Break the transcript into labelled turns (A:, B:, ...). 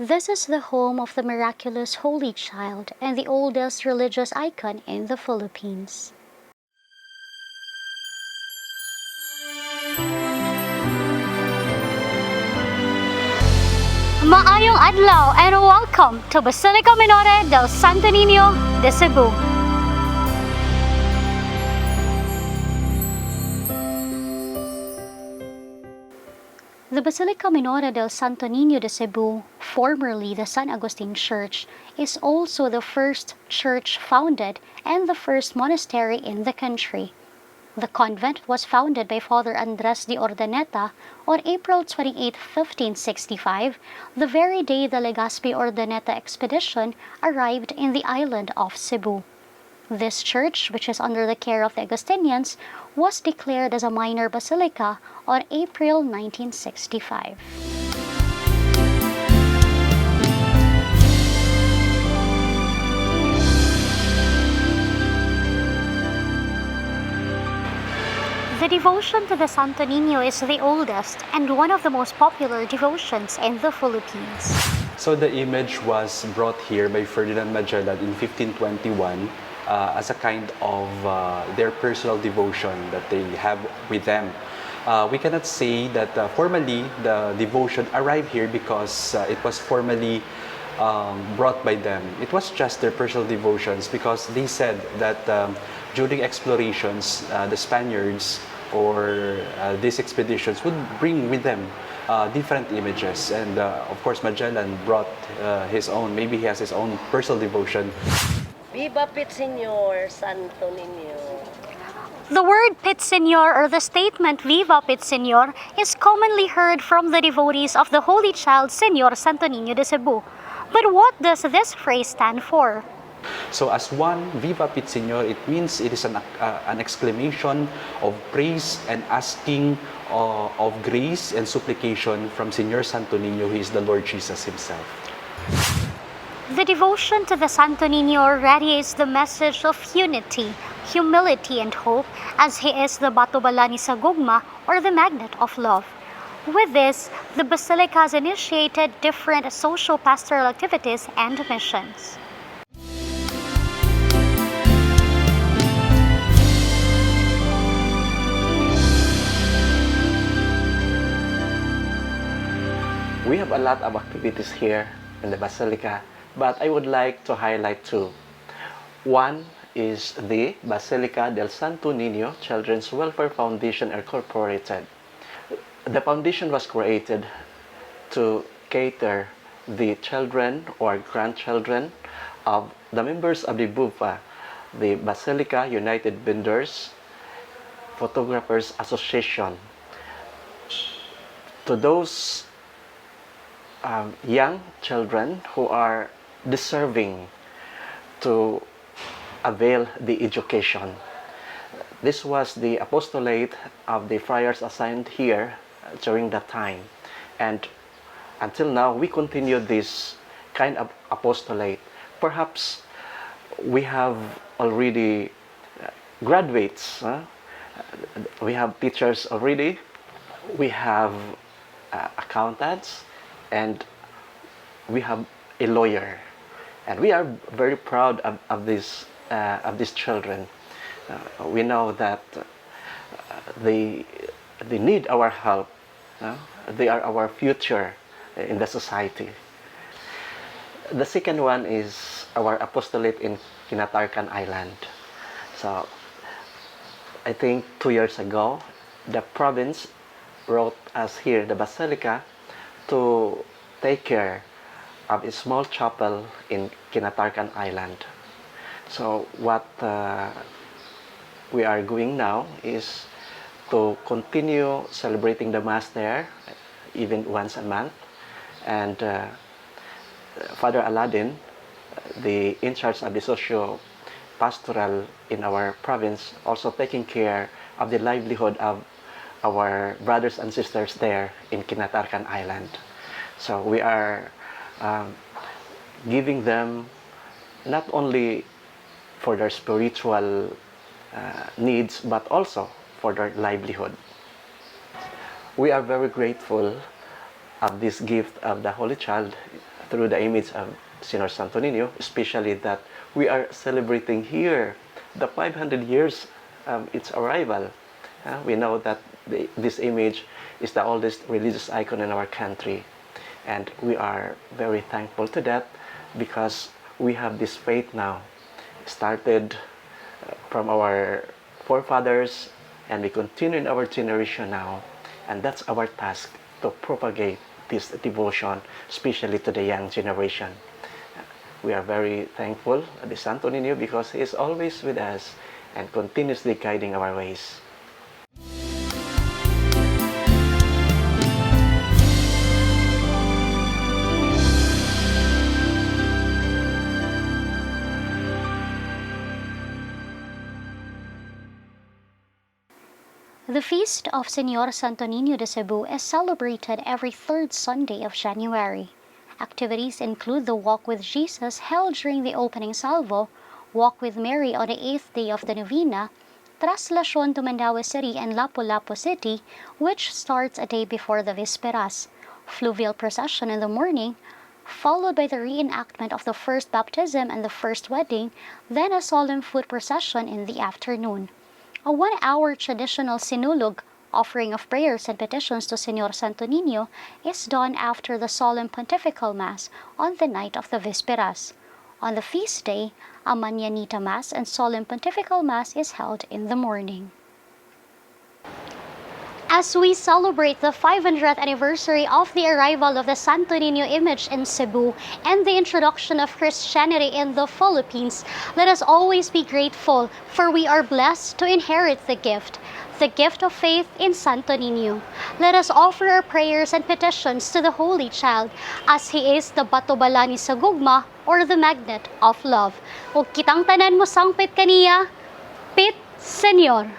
A: This is the home of the miraculous Holy Child and the oldest religious icon in the Philippines. Maayong adlaw and welcome to Basilica Minore del Santo Niño de Cebu. The Basilica Minore del Santo Niño de Cebu, formerly the San Agustin Church, is also the first church founded and the first monastery in the country. The convent was founded by Father Andres de Ordaneta on April 28, 1565, the very day the Legazpi Ordaneta expedition arrived in the island of Cebu. This church, which is under the care of the Augustinians, was declared as a minor basilica on April 1965. The devotion to the Santo Niño is the oldest and one of the most popular devotions in the Philippines.
B: So the image was brought here by Ferdinand Magellan in 1521 as a kind of their personal devotion that they have with them. We cannot say that formally the devotion arrived here because it was formally brought by them. It was just their personal devotions because they said that during explorations, the Spaniards or these expeditions would bring with them different images, and of course Magellan brought his own. Maybe he has his own personal devotion.
C: Viva Pit Señor, Santo Niño.
A: The word Pit Señor or the statement Viva Pit Señor is commonly heard from the devotees of the Holy Child Señor Santo Niño de Cebu. But what does this phrase stand for?
B: So as one, Viva Pit Señor, it means it is an exclamation of praise and asking of grace and supplication from Señor Santo Niño, who is the Lord Jesus himself.
A: The devotion to the Santo Niño radiates the message of unity, humility, and hope, as he is the Batubala ni Sagugma, or the magnet of love. With this, the Basilica has initiated different social pastoral activities and missions.
D: We have a lot of activities here in the Basilica, but I would like to highlight two. One is the Basilica del Santo Niño Children's Welfare Foundation Incorporated. The foundation was created to cater the children or grandchildren of the members of the BUFA, the Basilica United Vendors Photographers Association. To those young children who are deserving to avail the education. This was the apostolate of the friars assigned here during that time, and until now we continue this kind of apostolate. Perhaps we have already graduates, we have teachers already, we have accountants, and we have a lawyer, and we are very proud of these children. We know that they need our help. They are our future in the society. The second one is our apostolate in Kinatarikan Island. So I think 2 years ago, the province wrote us here, the Basilica, to take care of a small chapel in Kinatarikan Island. So what we are doing now is to continue celebrating the Mass there, even once a month. And Father Aladdin, the in charge of the socio-pastoral in our province, also taking care of the livelihood of our brothers and sisters there in Kinatarikan Island. So we are giving them not only for their spiritual needs, but also for their livelihood. We are very grateful of this gift of the Holy Child through the image of Senior Santo Niño, especially that we are celebrating here the 500 years its arrival. We know that this image is the oldest religious icon in our country, and we are very thankful to that because we have this faith now, started from our forefathers, and we continue in our generation now, and that's our task, to propagate this devotion, especially to the young generation. We are very thankful to Santo Niño because he is always with us and continuously guiding our ways.
A: The feast of Señor Santo Niño de Cebu is celebrated every third Sunday of January. Activities include the Walk with Jesus held during the opening salvo, Walk with Mary on the 8th day of the Novena, Traslación to Mandaue City and Lapu-Lapu City, which starts a day before the Vésperas, fluvial procession in the morning, followed by the reenactment of the first baptism and the first wedding, then a solemn foot procession in the afternoon. A 1-hour traditional sinulog, offering of prayers and petitions to Señor Santo Niño, is done after the solemn pontifical mass on the night of the Vésperas. On the feast day, a Mañanita Mass and solemn pontifical mass is held in the morning. As we celebrate the 500th anniversary of the arrival of the Santo Niño image in Cebu and the introduction of Christianity in the Philippines, let us always be grateful, for we are blessed to inherit the gift of faith in Santo Niño. Let us offer our prayers and petitions to the Holy Child, as He is the batobalani sa gugma, or the magnet of love. Ug kitang tanan mo sangpit kaniya, Pit Señor.